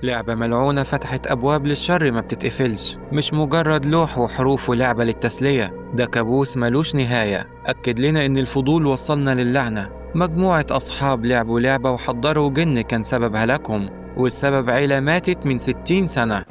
لعبة ملعونة فتحت أبواب للشر ما بتتقفلش، مش مجرد لوح وحروف ولعبة للتسلية، ده كابوس ملوش نهاية. أكد لنا إن الفضول وصلنا للعنة. مجموعة أصحاب لعبوا لعبة وحضروا جن كان سبب هلاكهم، والسبب عيلة ماتت من 60 سنة.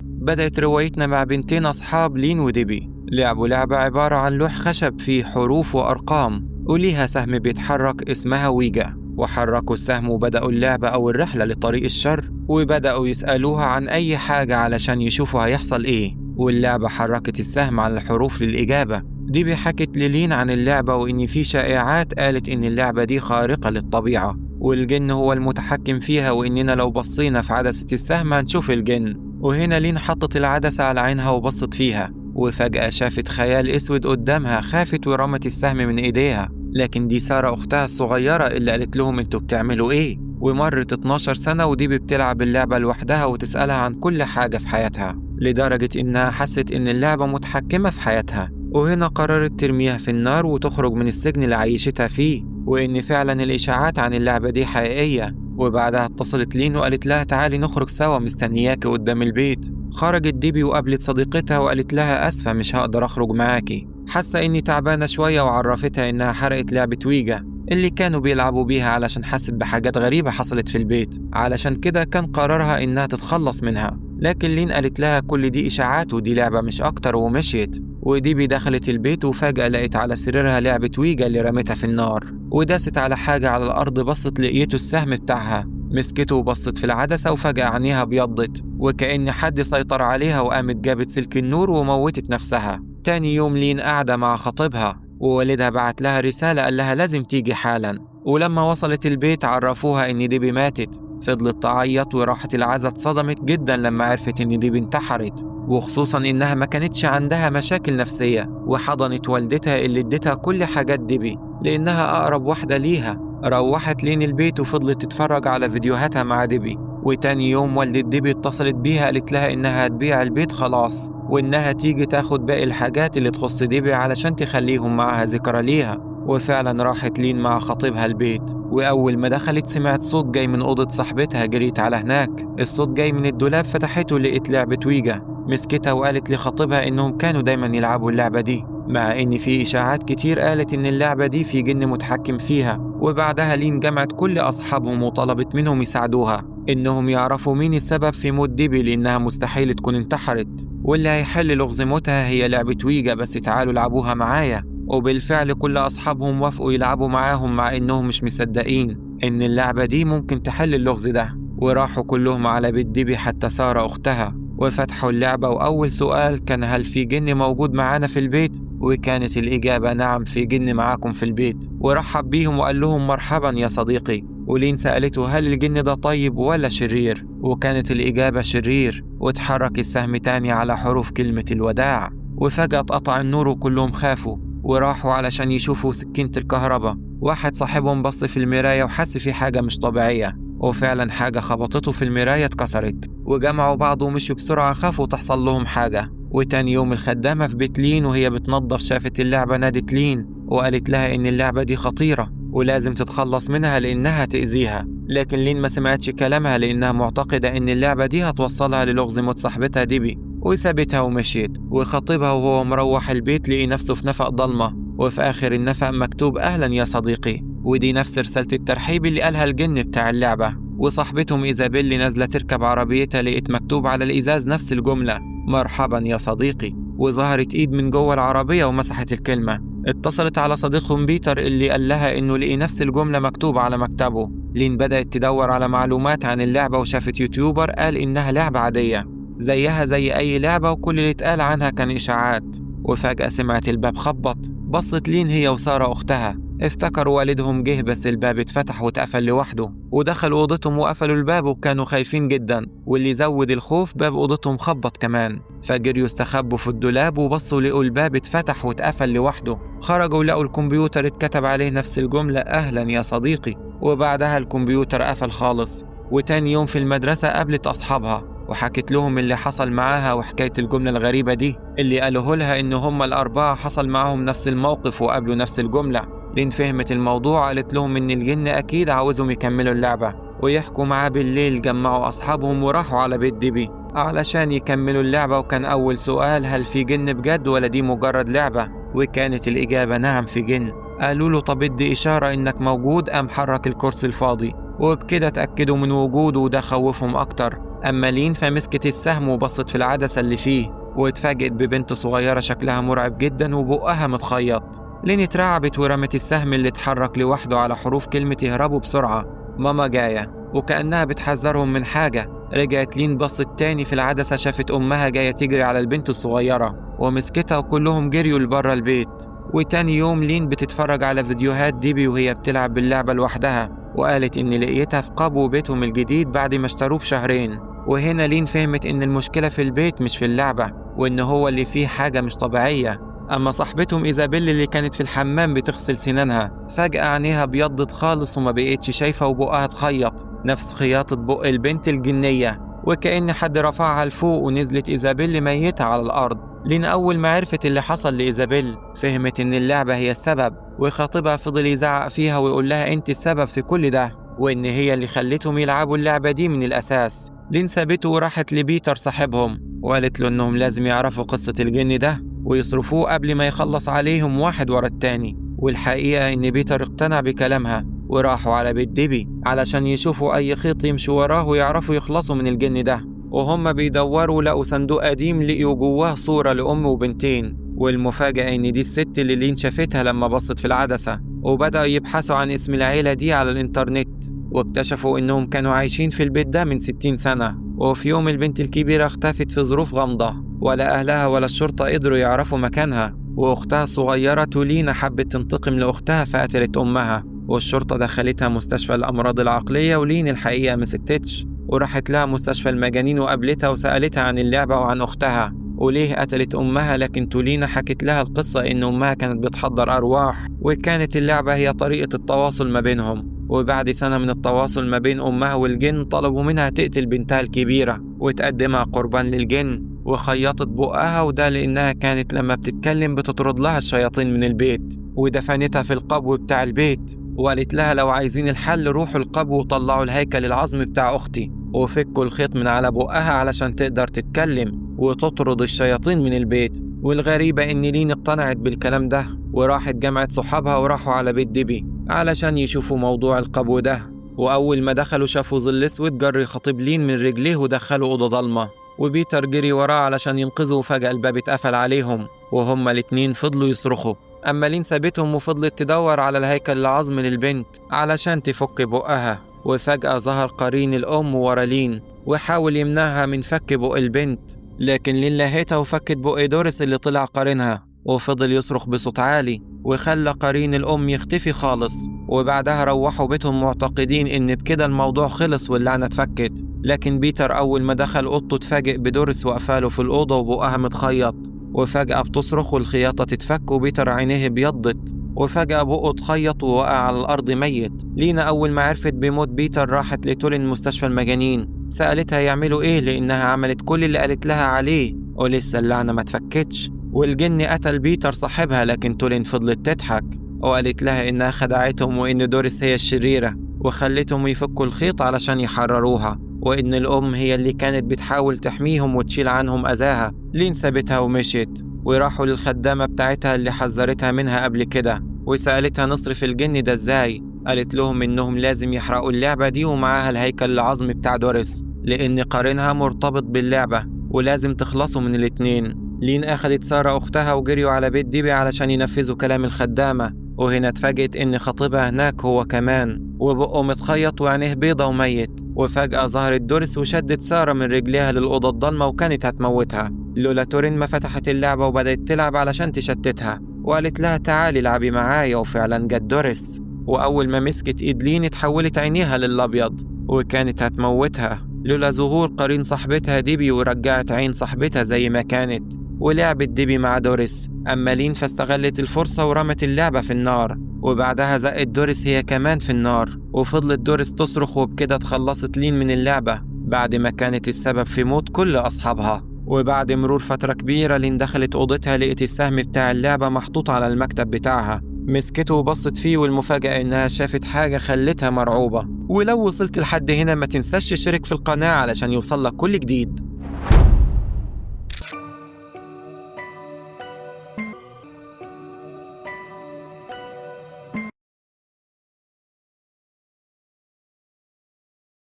بدأت روايتنا مع بنتين أصحاب لين وديبي. لعبوا لعبة عبارة عن لوح خشب فيه حروف وأرقام وليها سهم بيتحرك اسمها ويجا، وحركوا السهم وبدأوا اللعبة أو الرحلة لطريق الشر، وبدأوا يسألوها عن أي حاجة علشان يشوفوا هيحصل إيه، واللعبة حركت السهم على الحروف للإجابة. ديبي حكت للين عن اللعبة وإن في شائعات قالت إن اللعبة دي خارقة للطبيعة والجن هو المتحكم فيها، وإننا لو بصينا في عدسة السهم هنشوف الجن. وهنا لين حطت العدسة على عينها وبصت فيها، وفجأة شافت خيال أسود قدامها، خافت ورمت السهم من إيديها. لكن دي سارة أختها الصغيرة اللي قالت لهم انتوا بتعملوا إيه؟ ومرت 12 سنة وديبي بتلعب اللعبة لوحدها وتسألها عن كل حاجة في حياتها، لدرجة إنها حست إن اللعبة متحكمة في حياتها. وهنا قررت ترميها في النار وتخرج من السجن اللي عايشتها فيه، وإن فعلا الإشاعات عن اللعبة دي حقيقية. وبعدها اتصلت لين وقالت لها تعالي نخرج سوا، مستنياكي قدام البيت. خرجت ديبي وقابلت صديقتها وقالت لها أسفة مش هقدر أخرج معاكي، حاسة إني تعبانة شوية، وعرفتها إنها حرقت لعبة ويجا اللي كانوا بيلعبوا بيها علشان حست بحاجات غريبة حصلت في البيت، علشان كده كان قرارها إنها تتخلص منها. لكن لين قالت لها كل دي إشاعات ودي لعبة مش أكتر، ومشيت. وديبي دخلت البيت وفجأة لقيت على سريرها لعبة ويجا اللي رمتها في النار، وداست على حاجة على الأرض، بصت لقيته السهم بتاعها، مسكته وبصت في العدسة وفجأة عينيها بيضت وكأن حد سيطر عليها، وقامت جابت سلك النور وموتت نفسها. تاني يوم لين قاعدة مع خطيبها ووالدها بعت لها رسالة قال لها لازم تيجي حالا، ولما وصلت البيت عرفوها إن ديبي ماتت. فضلت تعيط وراحت العزا اتصدمت جدا لما عرفت إن ديبي انتحرت، وخصوصا إنها ما كانتش عندها مشاكل نفسية، وحضنت والدتها اللي ادتها كل حاجات ديبي لأنها أقرب واحدة ليها. روحت لين البيت وفضلت تتفرج على فيديوهاتها مع ديبي. وتاني يوم والدة ديبي اتصلت بيها قالت لها إنها هتبيع البيت خلاص، وإنها تيجي تاخد باقي الحاجات اللي تخص ديبي علشان تخليهم معها ذكرى ليها. وفعلا راحت لين مع خطيبها البيت، وأول ما دخلت سمعت صوت جاي من أوضة صاحبتها، جريت على هناك. الصوت جاي من الدولاب، فتحته لقيت لعبة ويجا، مسكتها وقالت لخطيبها إنهم كانوا دايما يلعبوا اللعبة دي، مع إن في إشاعات كتير قالت إن اللعبة دي في جن متحكم فيها. وبعدها لين جمعت كل أصحابهم وطلبت منهم يساعدوها إنهم يعرفوا مين السبب في موت ديبي، لأنها مستحيل تكون انتحرت، واللي هيحل لغز موتها هي لعبة ويجا، بس تعالوا العبوها معايا. وبالفعل كل أصحابهم وافقوا يلعبوا معاهم، مع إنهم مش مصدقين إن اللعبة دي ممكن تحل اللغز ده. وراحوا كلهم على بيت ديبي حتى سارة أختها، وفتحوا اللعبة. وأول سؤال كان هل في جن موجود معانا في البيت؟ وكانت الإجابة نعم، في جن معاكم في البيت. ورحب بيهم وقال لهم مرحبا يا صديقي. ولين سألته هل الجن ده طيب ولا شرير؟ وكانت الإجابة شرير. واتحرك السهم تاني على حروف كلمة الوداع، وفجأة اتقطع النور وكلهم خافوا وراحوا علشان يشوفوا سكينة الكهرباء. واحد صاحبهم بص في المراية وحس في حاجة مش طبيعية، وفعلا حاجة خبطته في المراية اتكسرت. وجمعوا بعض ومشوا بسرعة، خافوا تحصل لهم حاجة. وتاني يوم الخدامة في بيت لين وهي بتنظف شافت اللعبة، نادت لين وقالت لها إن اللعبة دي خطيرة ولازم تتخلص منها لأنها تأذيها. لكن لين ما سمعتش كلامها لأنها معتقدة إن اللعبة دي هتوصلها للغز موت صاحبتها ديبي، وسابتها ومشيت. وخطيبها وهو مروح البيت لقي نفسه في نفق ضلمة، وفي آخر النفق مكتوب أهلا يا صديقي، ودي نفس رسالة الترحيب اللي قالها الجن بتاع اللعبة. وصاحبتهم إيزابيل اللي نازلة تركب عربيتها لقيت مكتوب على الإزاز نفس الجملة مرحبا يا صديقي. وظهرت إيد من جوه العربية ومسحت الكلمة. اتصلت على صديقهم بيتر اللي قال لها إنه لقي نفس الجملة مكتوبة على مكتبه. لين بدأت تدور على معلومات عن اللعبة وشافت يوتيوبر قال إنها لعبة عادية زيها زي أي لعبة، وكل اللي اتقال عنها كان إشاعات. وفجأة سمعت الباب خبط، بصت لين هي وسارة أختها، افتكروا والدهم جه بس الباب اتفتح واتقفل لوحده. ودخلوا أوضتهم وقفلوا الباب وكانوا خايفين جدا، واللي زود الخوف باب أوضتهم خبط كمان. فجريوا استخبوا في الدولاب وبصوا لقوا الباب اتفتح واتقفل لوحده. خرجوا لقوا الكمبيوتر اتكتب عليه نفس الجملة أهلا يا صديقي. وبعدها الكمبيوتر قفل خالص. وتاني يوم في المدرسة قابلت أصحابها وحكت لهم اللي حصل معاها وحكاية الجملة الغريبة دي اللي قالوه لها إن هم الأربعة حصل معهم نفس الموقف وقابلوا نفس الجملة. لين فهمت الموضوع قالت لهم إن الجن أكيد عاوزهم يكملوا اللعبة، ويحكوا معاه بالليل جمعوا أصحابهم وراحوا على بيت ديبي علشان يكملوا اللعبة. وكان أول سؤال: هل في جن بجد ولا دي مجرد لعبة؟ وكانت الإجابة نعم، في جن. قالوا له: طب ادي إشارة إنك موجود. قام حرك الكرسي الفاضي وبكده اتأكدوا من وجوده، وده خوفهم أكتر. أما لين فمسكت السهم وبصت في العدسة اللي فيه واتفاجئت ببنت صغيرة شكلها مرعب جدا وبقها متخيط. لين اترعبت ورمت السهم اللي اتحرك لوحده على حروف كلمة اهربوا بسرعة، ماما جاية، وكأنها بتحذرهم من حاجة. رجعت لين بصت تاني في العدسة، شافت أمها جاية تجري على البنت الصغيرة ومسكتها وكلهم جريوا لبرا البيت. وتاني يوم لين بتتفرج على فيديوهات ديبي وهي بتلعب باللعبة لوحدها، وقالت إن لقيتها في قبو بيتهم الجديد بعد ما اشتروه بشهرين. وهنا لين فهمت إن المشكلة في البيت مش في اللعبة، وإن هو اللي فيه حاجة مش طبيعية. أما صاحبتهم إيزابيل اللي كانت في الحمام بتغسل سنانها، فجأة عينيها بيضت خالص وما بقيتش شايفة وبقها اتخيط نفس خياطة بق البنت الجنية، وكأن حد رفعها لفوق ونزلت إيزابيل ميتة على الأرض. لين أول ما عرفت اللي حصل لإيزابيل فهمت إن اللعبة هي السبب، وخطيبها فضل يزعق فيها ويقول لها أنت السبب في كل ده، وإن هي اللي خلتهم يلعبوا اللعبة دي من الأساس. لين سابته وراحت لبيتر صاحبهم وقالت له إنهم لازم يعرفوا قصة الجن ده ويصرفوه قبل ما يخلص عليهم واحد ورا التاني. والحقيقة إن بيتر اقتنع بكلامها وراحوا على بيت ديبي علشان يشوفوا أي خيط يمشوا وراه ويعرفوا يخلصوا من الجن ده. وهم بيدوروا لقوا صندوق قديم لقيوا جواه صورة لأم وبنتين، والمفاجأة إن دي الست اللي لين شافتها لما بصت في العدسة. وبدأوا يبحثوا عن اسم العيلة دي على الإنترنت، واكتشفوا إنهم كانوا عايشين في البيت ده من 60 سنة. وفي يوم البنت الكبيرة اختفت في ظروف غامضة، ولا أهلها ولا الشرطة قدروا يعرفوا مكانها. وأختها الصغيرة تولينا حبت تنتقم لأختها فقتلت أمها، والشرطة دخلتها مستشفى الأمراض العقلية. ولين الحقيقة مسكتش وراحت لها مستشفى المجانين وقابلتها وسألتها عن اللعبة وعن أختها وليه قتلت أمها. لكن تولينا حكت لها القصة إن أمها كانت بتحضر أرواح، وكانت اللعبة هي طريقة التواصل ما بينهم. وبعد سنة من التواصل ما بين أمها والجن طلبوا منها تقتل بنتها الكبيرة وتقدمها قربان للجن، وخيطت بقها، وده لأنها كانت لما بتتكلم بتطرد لها الشياطين من البيت. ودفنتها في القبو بتاع البيت، وقالت لها لو عايزين الحل روحوا القبو وطلعوا الهيكل العظمي بتاع أختي وفكوا الخيط من على بقها علشان تقدر تتكلم وتطرد الشياطين من البيت. والغريبة إن لين اقتنعت بالكلام ده وراحت جمعت صحابها وراحوا على بيت ديبي علشان يشوفوا موضوع القبو ده. وأول ما دخلوا شافوا ظل أسود جري خطيب لين من رجليه ودخلوا أوضة ضلمة، وبيتر جري وراه علشان ينقذه، وفجأة الباب اتقفل عليهم وهما الاتنين فضلوا يصرخوا. أما لين سابتهم وفضلت تدور على الهيكل العظمي للبنت علشان تفك بقها. وفجأة ظهر قرين الأم ورا لين وحاول يمنعها من فك بق البنت، لكن لين لهيتها وفكت بق دوريس اللي طلع قرينها، وفضل يصرخ بصوت عالي وخلى قرين الأم يختفي خالص. وبعدها روحوا بيتهم معتقدين إن بكده الموضوع خلص واللعنة اتفكت. لكن بيتر أول ما دخل أوضته اتفاجئ بدوريس وقفاله في الأوضة وبقها متخيط، وفجأة بتصرخ والخياطة تتفك وبيتر عينيه بيضت، وفجأة بقه اتخيط ووقع على الأرض ميت. لينا أول ما عرفت بموت بيتر راحت لتولين مستشفى المجانين، سألتها يعملوا إيه لأنها عملت كل اللي قالت لها عليه ولسه اللعنة ما تفكتش. والجن قتل بيتر صاحبها، لكن تولين فضلت تضحك وقالت لها إنها خدعتهم وإن دوريس هي الشريرة وخلتهم يفكوا الخيط علشان يحرروها، وإن الأم هي اللي كانت بتحاول تحميهم وتشيل عنهم أذاها. لين سابتها ومشيت وراحوا للخدامة بتاعتها اللي حذرتها منها قبل كده وسألتها نصرف الجن ده إزاي. قالت لهم إنهم لازم يحرقوا اللعبة دي ومعاها الهيكل العظمي بتاع دوريس، لأن قرينها مرتبط باللعبة ولازم تخلصوا من الاتنين. لين أخدت سارة أختها وجريوا على بيت ديبي علشان ينفذوا كلام الخدامة، وهنا اتفاجئت إن خطيبها هناك هو كمان وبقه متخيط وعينيه بيضة وميت. وفجأة ظهرت دوريس وشدت سارة من رجليها للأوضة الضلمة وكانت هتموتها، لولا تورين ما فتحت اللعبة وبدأت تلعب علشان تشتتها وقالت لها تعالي لعبي معايا. وفعلا جت دوريس، وأول ما مسكت إيد لين اتحولت عينيها للأبيض وكانت هتموتها لولا ظهور قرين صاحبتها ديبي ورجعت عين صاحبتها زي ما كانت. ولعبت ديبي مع دوريس، أما لين فاستغلت الفرصة ورمت اللعبة في النار، وبعدها زقت دوريس هي كمان في النار، وفضلت دوريس تصرخ، وبكده اتخلصت لين من اللعبة بعد ما كانت السبب في موت كل أصحابها. وبعد مرور فترة كبيرة لين دخلت أوضتها لقيت السهم بتاع اللعبة محطوط على المكتب بتاعها، مسكته وبصت فيه، والمفاجأة إنها شافت حاجة خلتها مرعوبة. ولو وصلت لحد هنا ما تنساش تشترك في القناة علشان يوصلك كل جديد.